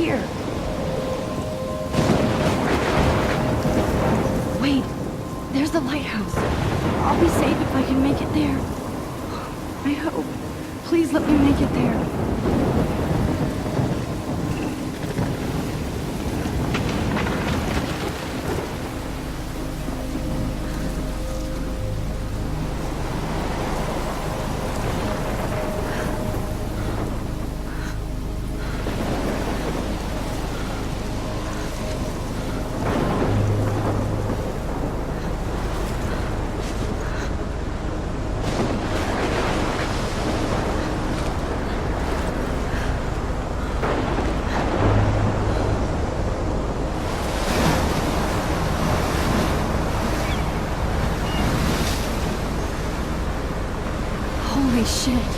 here. Wait, there's the lighthouse. I'll be safe if I can make it there. I hope. Please let me make it there. Holy shit.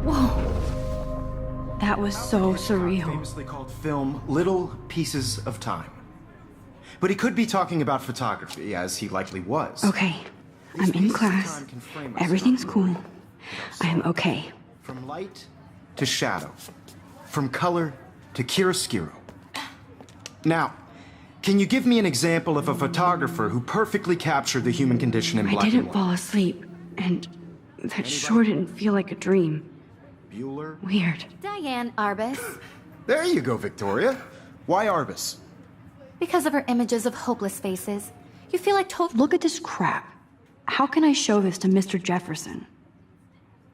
Whoa. That was so surreal. Famously called film Little Pieces of Time. But he could be talking about photography, as he likely was. Okay. I'm in class. Everything's cool. I am okay. From light to shadow. From color to chiaroscuro. Now, can you give me an example of a photographer who perfectly captured the human condition in black and I didn't white? fall asleep, and that sure didn't feel like a dream. Bueller? Weird. Diane Arbus. There you go, Victoria. Why Arbus? Because of her images of hopeless faces. You feel like Look at this crap. How can I show this to Mr. Jefferson?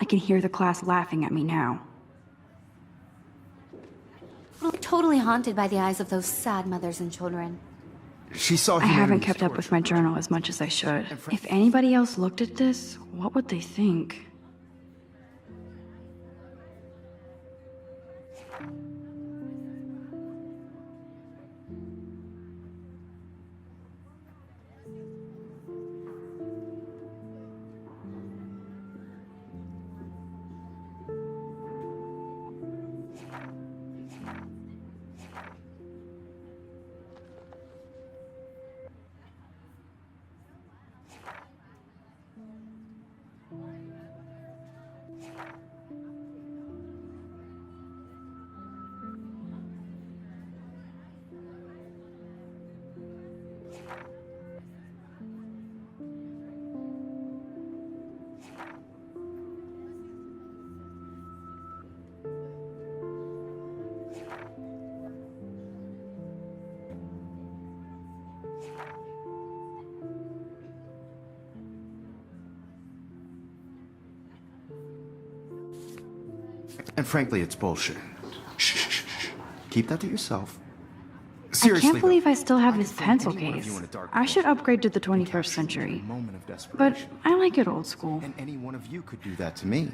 I can hear the class laughing at me now. totally haunted by the eyes of those sad mothers and children. She saw I haven't kept up with my journal as much as I should. If anybody else looked at this, what would they think? And frankly, it's bullshit. Shh, shh, shh. Keep that to yourself. I Seriously, can't believe though, I still have this I could find pencil any one of case. you in a dark I should place upgrade to the and 21st capture you in century. a moment of But desperation. I like it old school. And any one of you could do that to me.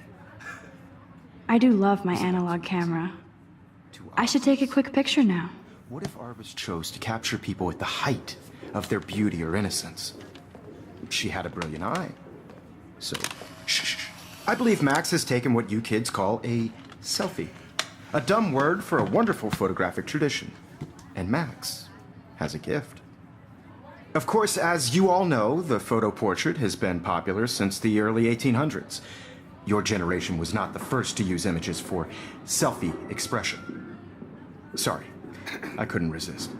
I do love my analog camera. I should take a quick picture now. What if Arbus chose to capture people at the height of their beauty or innocence? She had a brilliant eye. So, shh, shh, shh. I believe Max has taken what you kids call a selfie. A dumb word for a wonderful photographic tradition. And Max has a gift. Of course, as you all know, the photo portrait has been popular since the early 1800s. Your generation was not the first to use images for selfie expression. Sorry, I couldn't resist.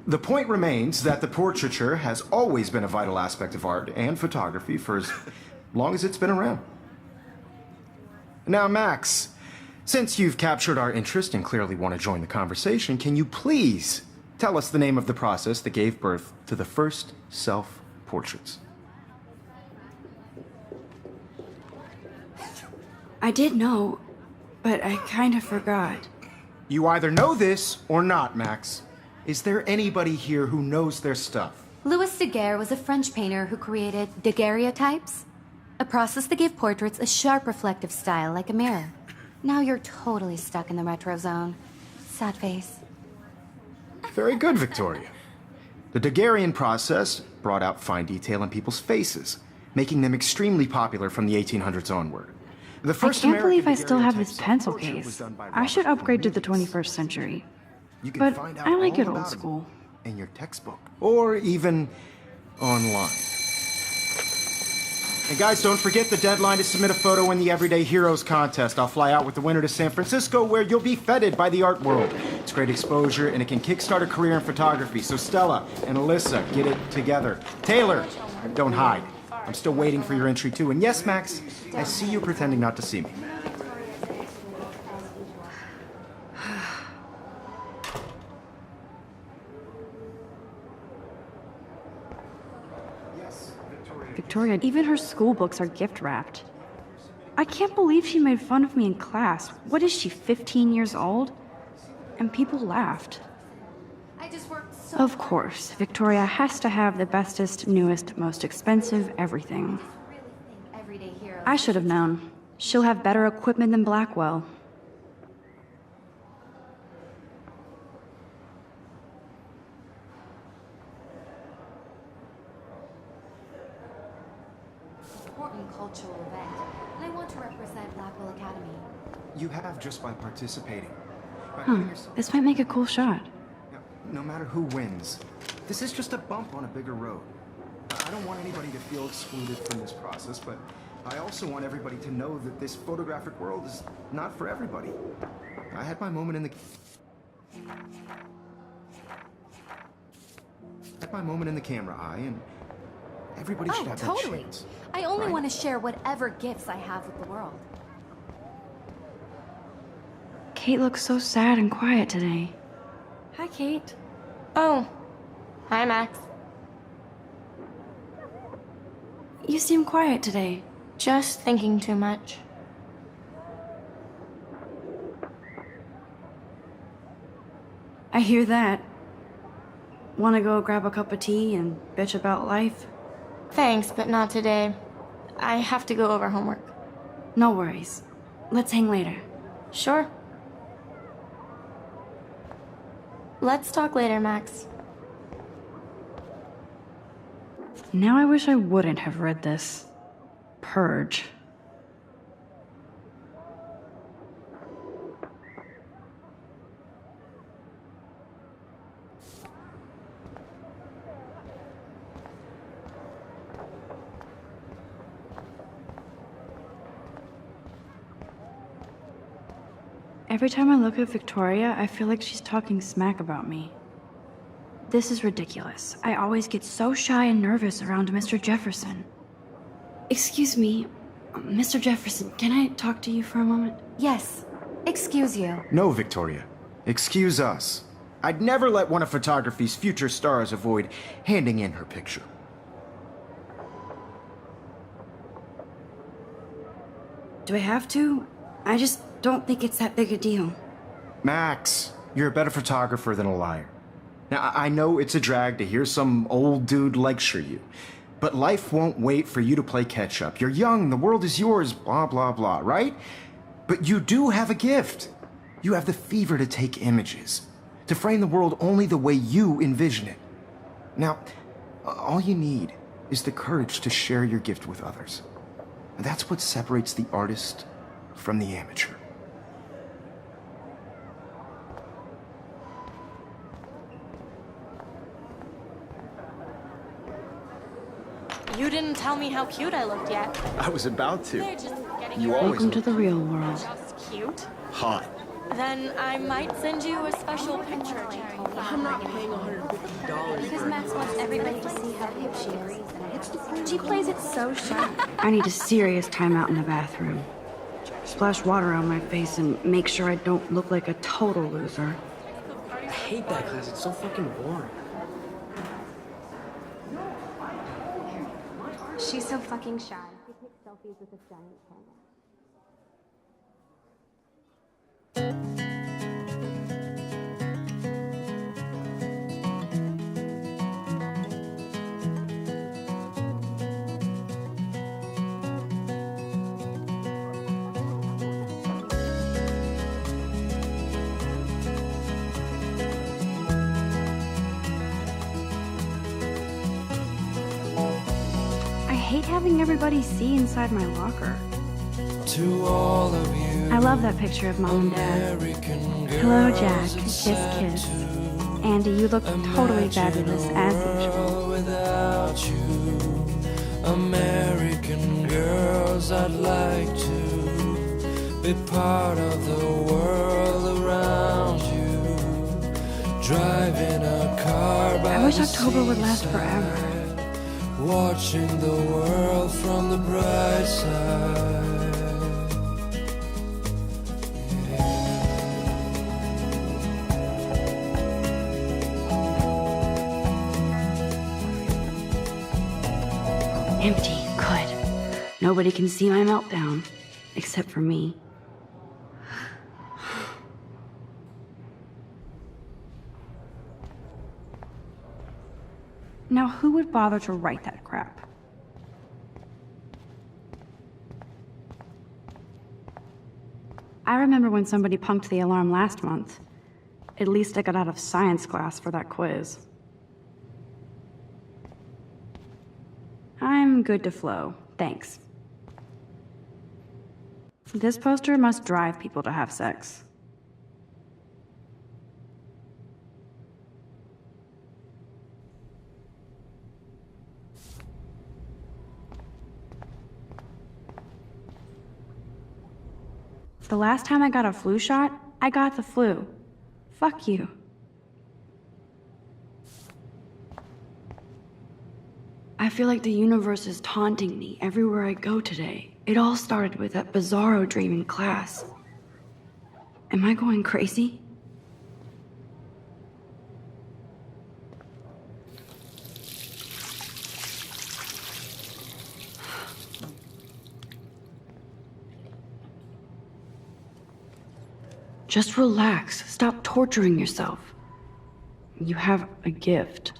The point remains that the portraiture has always been a vital aspect of art and photography for as long as it's been around. Now, Max, since you've captured our interest and clearly want to join the conversation, can you please tell us the name of the process that gave birth to the first self-portraits? I did know, but I kind of forgot. You either know this or not, Max. Is there anybody here who knows their stuff? Louis Daguerre was a French painter who created daguerreotypes, a process that gave portraits a sharp reflective style like a mirror. Now you're totally stuck in the retro zone. Sad face. Very good, Victoria. The Daguerrean process brought out fine detail in people's faces, making them extremely popular from the 1800s onward. The I first can't believe I American still have this daguerreotype pencil portrait was case. done by I should Robert upgrade to the Cornelius. 21st century. You can But find out I like all it old about him school. in your textbook, or even online. And guys, don't forget the deadline to submit a photo in the Everyday Heroes contest. I'll fly out with the winner to San Francisco, where you'll be feted by the art world. It's great exposure, and it can kickstart a career in photography. So Stella and Alyssa, get it together. Taylor, don't hide. I'm still waiting for your entry too. And yes, Max, I see you pretending not to see me. Victoria, even her school books are gift wrapped. I can't believe she made fun of me in class. What is she, 15 years old? And people laughed. I just worked so Of course, Victoria has to have the bestest, newest, most expensive everything. really think everyday heroes. I should have known. She'll have better equipment than Blackwell. Important cultural event, and I want to represent Blackwell Academy. You have just by participating. By putting yourself- This might make a cool shot. No matter who wins, this is just a bump on a bigger road. I don't want anybody to feel excluded from this process, but I also want everybody to know that this photographic world is not for everybody. I had my moment in the... camera eye, and everybody should Oh, have totally. that chance. I only right? want to share whatever gifts I have with the world. Kate looks so sad and quiet today. Hi, Kate. Oh, hi, Max. You seem quiet today. Just thinking too much. I hear that. Want to go grab a cup of tea and bitch about life? Thanks, but not today. I have to go over homework. No worries. Let's hang later. Sure. Let's talk later, Max. Now I wish I wouldn't have read this. Purge. Every time I look at Victoria, I feel like she's talking smack about me. This is ridiculous. I always get so shy and nervous around Mr. Jefferson. Excuse me, Mr. Jefferson, can I talk to you for a moment? Yes. Excuse you. No, Victoria. Excuse us. I'd never let one of photography's future stars avoid handing in her picture. Do I have to? I just don't think it's that big a deal. Max, you're a better photographer than a liar. Now, I know it's a drag to hear some old dude lecture you, but life won't wait for you to play catch-up. You're young, the world is yours, blah, blah, blah, right? But you do have a gift. You have the fever to take images, to frame the world only the way you envision it. Now, all you need is the courage to share your gift with others. And that's what separates the artist from the amateur. You didn't tell me how cute I looked yet. I was about to. They're just getting You your always Welcome to look the real world. just cute. hot. Then I might send you a special picture. I'm not paying $150 Because for Max wants everybody to see how hip she is. She plays it so shy. I need a serious timeout in the bathroom. Splash water on my face and make sure I don't look like a total loser. I hate that class. It's so fucking boring. She's so fucking shy. She takes selfies with this giant camera. I hate having everybody see inside my locker. To all of you, I love that picture of Mom and Dad. American Hello, girls, Jack. it's Kiss, sad kiss. to Andy, you look totally fabulous, as usual. world without you. American girls, I'd like to be part of the world around you. Driving a car by I wish the October would last seaside, forever. watching the world from the bright side. Empty. Good. Nobody can see my meltdown. Except for me. Now, who would bother to write that crap? I remember when somebody punked the alarm last month. At least I got out of science class for that quiz. I'm good to flow, thanks. This poster must drive people to have sex. The last time I got a flu shot, I got the flu. Fuck you. I feel like the universe is taunting me everywhere I go today. It all started with that bizarro dream in class. Am I going crazy? Just relax. Stop torturing yourself. You have a gift.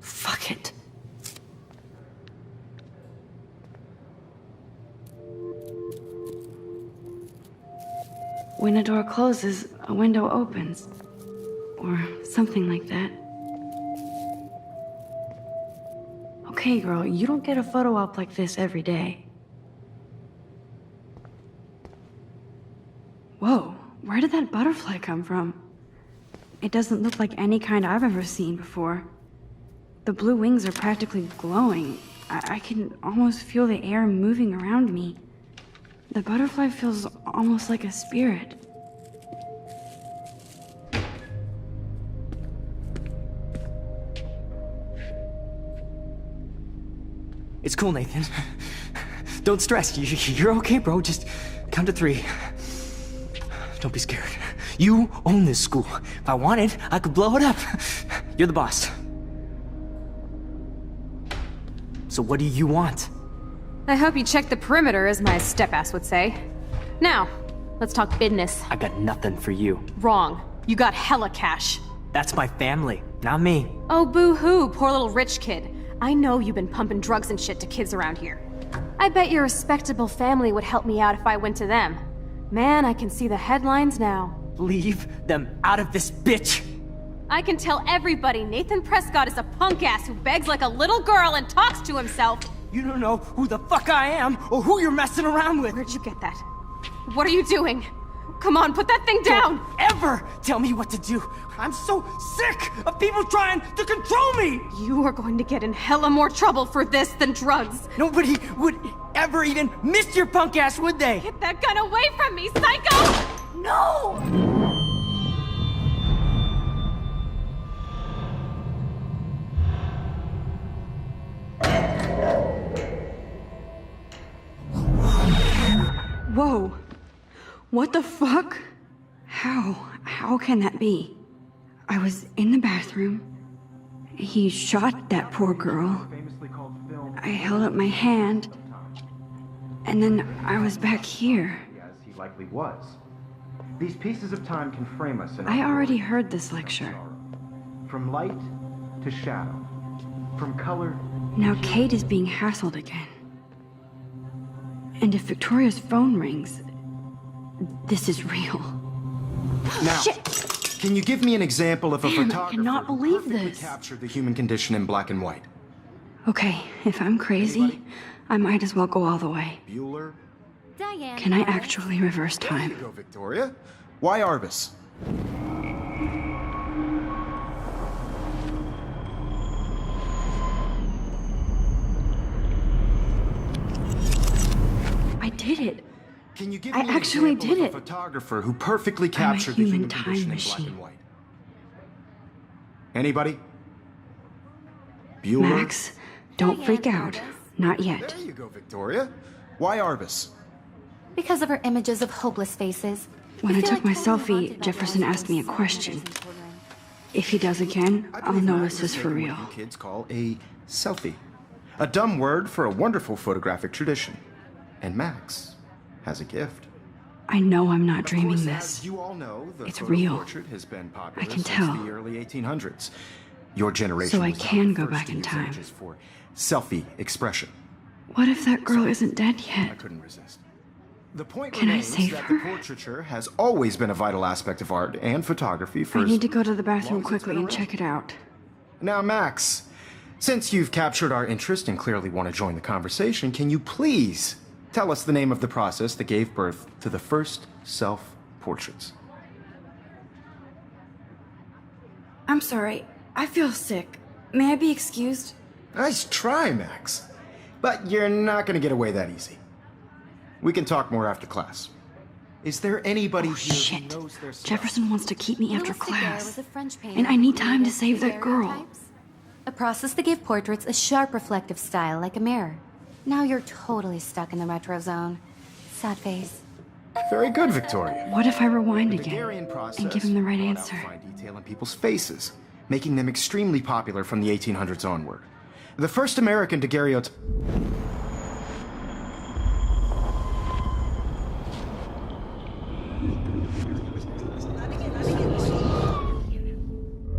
Fuck it. When a door closes, a window opens. Or something like that. Okay, girl, you don't get a photo op like this every day. Whoa, where did that butterfly come from? It doesn't look like any kind I've ever seen before. The blue wings are practically glowing. I can almost feel the air moving around me. The butterfly feels almost like a spirit. It's cool, Nathan. Don't stress. You're okay, bro. Just count to 3. Don't be scared. You own this school. If I wanted, I could blow it up. You're the boss. So what do you want? I hope you checked the perimeter, as my step-ass would say. Now, let's talk business. I got nothing for you. Wrong. You got hella cash. That's my family, not me. Oh, boo-hoo, poor little rich kid. I know you've been pumping drugs and shit to kids around here. I bet your respectable family would help me out if I went to them. Man, I can see the headlines now. Leave them out of this bitch! I can tell everybody Nathan Prescott is a punk-ass who begs like a little girl and talks to himself. You don't know who the fuck I am or who you're messing around with. Where'd you get that? What are you doing? Come on, put that thing down! Don't ever tell me what to do. I'm so sick of people trying to control me! You are going to get in hella more trouble for this than drugs. Nobody would ever even miss your punk ass, would they? Get that gun away from me, psycho! No! Whoa. What the fuck? How can that be? I was in the bathroom. He shot that poor girl. I held up my hand. And then I was back here. As he likely was. These pieces of time can frame us in I our already world. heard this lecture. From light to shadow. From color. Now Kate is being hassled again. And if Victoria's phone rings, this is real. Now, Shit! can you give me an example of a Damn, I photographer cannot who believe perfectly this. captured the human condition in black and white? Okay, if I'm crazy, I might as well go all the way. Bueller? Diane. Can I actually reverse There you time? go, Victoria. Why Arbus? I did it. Can you give I me an actually example did of a it. photographer who perfectly I'm a captured the human human time condition in machine. black and white? Anybody? Bueller? Max, don't freak out. Not yet. There you go, Victoria. Why Arbus? Because of her images of hopeless faces. When I feel took my totally selfie, haunted by Jefferson those asked me a sad question. images in children. If he does again, I I'll believe know Max this is for taking real. what you kids call a selfie. A dumb word for a wonderful photographic tradition. And Max has a gift. I know I'm not Of dreaming course, this. as you all know, the It's photo real. portrait has been popular I can since tell. the early 1800s. Your generation So I was not can the go first back to in use time. images for selfie expression. What if that girl isn't dead I yet? couldn't resist. The point Can I remains save that her? the portraiture has always been a vital aspect of art and photography for I as need to go to the bathroom long as it's quickly been and around. check it out. Now, Max, since you've captured our interest and clearly want to join the conversation, can you please tell us the name of the process that gave birth to the first self-portraits? I'm sorry. I feel sick. May I be excused? Nice try, Max. But you're not going to get away that easy. We can talk more after class. Is there anybody Oh, here shit. who knows their stuff? Jefferson wants to keep me after Louis Daguerre class. was a French painter And I need who time to created save that girl. daguerreotypes, a process that gave portraits a sharp reflective style like a mirror. Now you're totally stuck in the retro zone. Sad face. Very good, Victoria. What if I rewind The again Daguerrean process and give him the right brought out answer? fine detail in people's faces, making them extremely popular from the 1800s onward. The first American daguerreotype.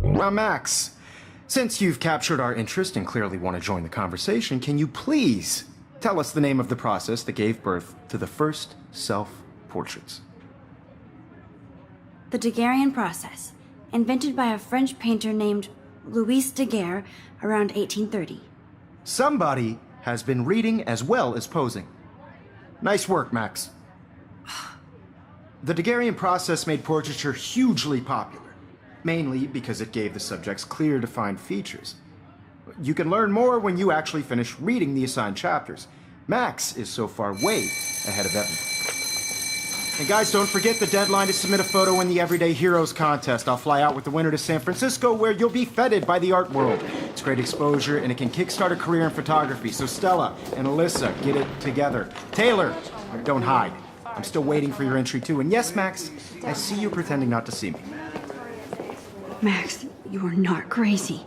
Now, Max, since you've captured our interest and clearly want to join the conversation, can you please tell us the name of the process that gave birth to the first self-portraits? The Daguerrean process, invented by a French painter named Louis Daguerre around 1830. Somebody has been reading as well as posing. Nice work, Max. The Daguerrean process made portraiture hugely popular, mainly because it gave the subjects clear, defined features. You can learn more when you actually finish reading the assigned chapters. Max is so far way ahead of everyone. And guys, don't forget the deadline to submit a photo in the Everyday Heroes contest. I'll fly out with the winner to San Francisco, where you'll be feted by the art world. It's great exposure, and it can kickstart a career in photography. So Stella and Alyssa, get it together. Taylor, don't hide. I'm still waiting for your entry too. And yes, Max, I see you pretending not to see me. Max, you are not crazy.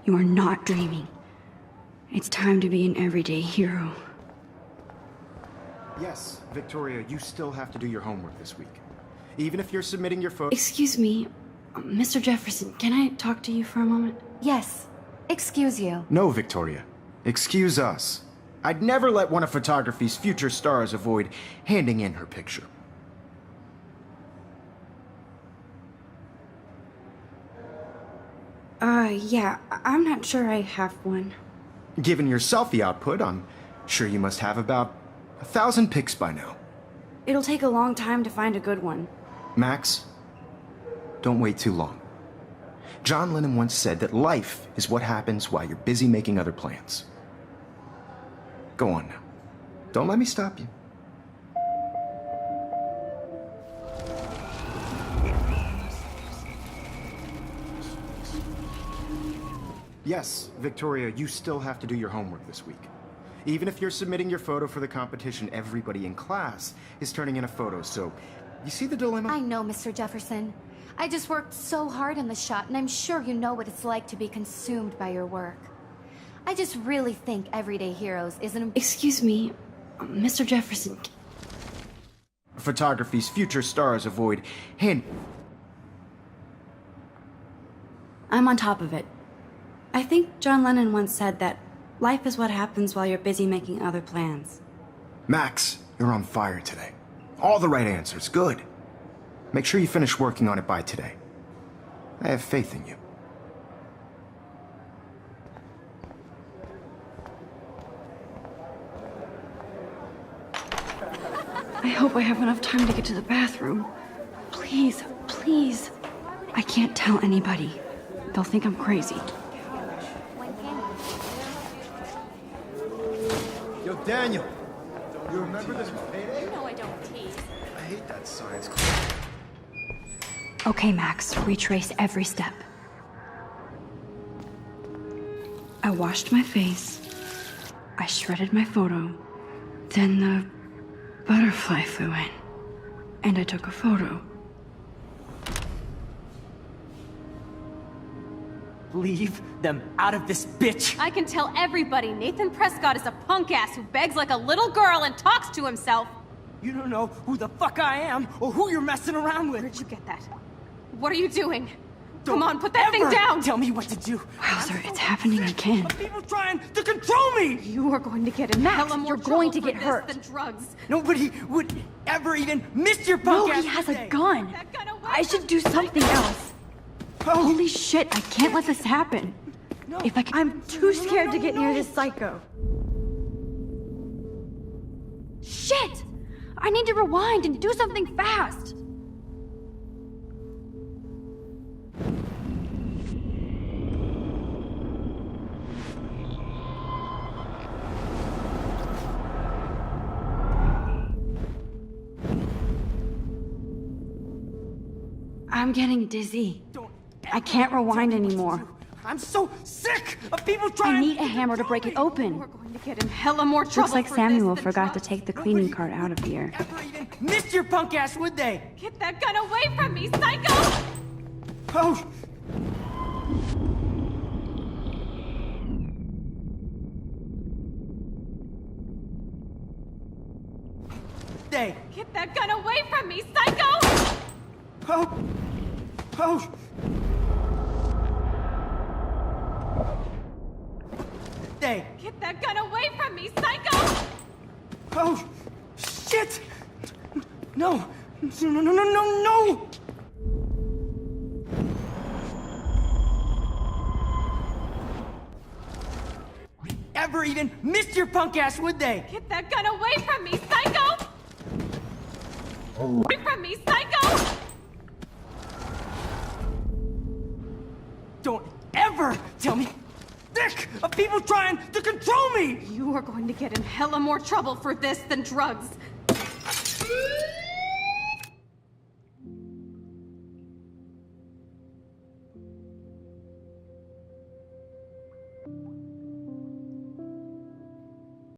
You are not dreaming. It's time to be an everyday hero. Yes, Victoria, you still have to do your homework this week. Even if you're submitting your photo. Excuse me, Mr. Jefferson, can I talk to you for a moment? Yes. Excuse you. No, Victoria. Excuse us. I'd never let one of photography's future stars avoid handing in her picture. Yeah, I'm not sure I have one. Given your selfie output, I'm sure you must have about 1,000 pics by now. It'll take a long time to find a good one. Max, don't wait too long. John Lennon once said that life is what happens while you're busy making other plans. Go on now. Don't let me stop you. Yes, Victoria, you still have to do your homework this week. Even if you're submitting your photo for the competition, everybody in class is turning in a photo, so you see the dilemma? I know, Mr. Jefferson. I just worked so hard on the shot, and I'm sure you know what it's like to be consumed by your work. I just really think Everyday Heroes is an... Excuse me, Mr. Jefferson. Photography's future stars avoid hand... I'm on top of it. I think John Lennon once said that life is what happens while you're busy making other plans. Max, you're on fire today. All the right answers, good. Make sure you finish working on it by today. I have faith in you. I hope I have enough time to get to the bathroom. Please, please. I can't tell anybody. They'll think I'm crazy. Yo, Daniel, you remember this was payday? No, I don't tease. I hate that science class. Okay, Max, retrace every step. I washed my face. I shredded my photo. Then the butterfly flew in. And I took a photo. Leave them out of this bitch! I can tell everybody Nathan Prescott is a punk ass who begs like a little girl and talks to himself. You don't know who the fuck I am or who you're messing around with. Where'd you get that? What are you doing? Don't Come on, put that thing ever down! Tell me what to do. Wowzer, it's happening again. Of people trying to control me! You are going to get in Max, hella more you're going to trouble get for hurt. this than drugs. Nobody would ever even miss your No, punk ass he has a today. gun. That gun away I should from do me. something else. Oh, Holy shit, I can't let this happen. no. If I can, I'm too scared to get near this psycho. Shit! I need to rewind and do something fast. I'm getting dizzy. Don't I can't rewind ever tell me what to anymore. do. I'm so sick of people trying I need a to hammer to break it control me. open. We're going to get in hella more trouble Looks like for Samuel this than forgot to drugs. take the cleaning cart out of here. Ever even miss your punk ass, would they? Get that gun away from me, psycho! Oh, they. Get that gun away from me, psycho! Oh, oh. They. Get that gun away from me, psycho! Oh, shit! No, no, no, no, no, no, no! Ever even miss your punk ass, would they? Get that gun away from me, psycho! Away from me, psycho! Don't ever tell me sick of people trying to control me! You are going to get in hella more trouble for this than drugs.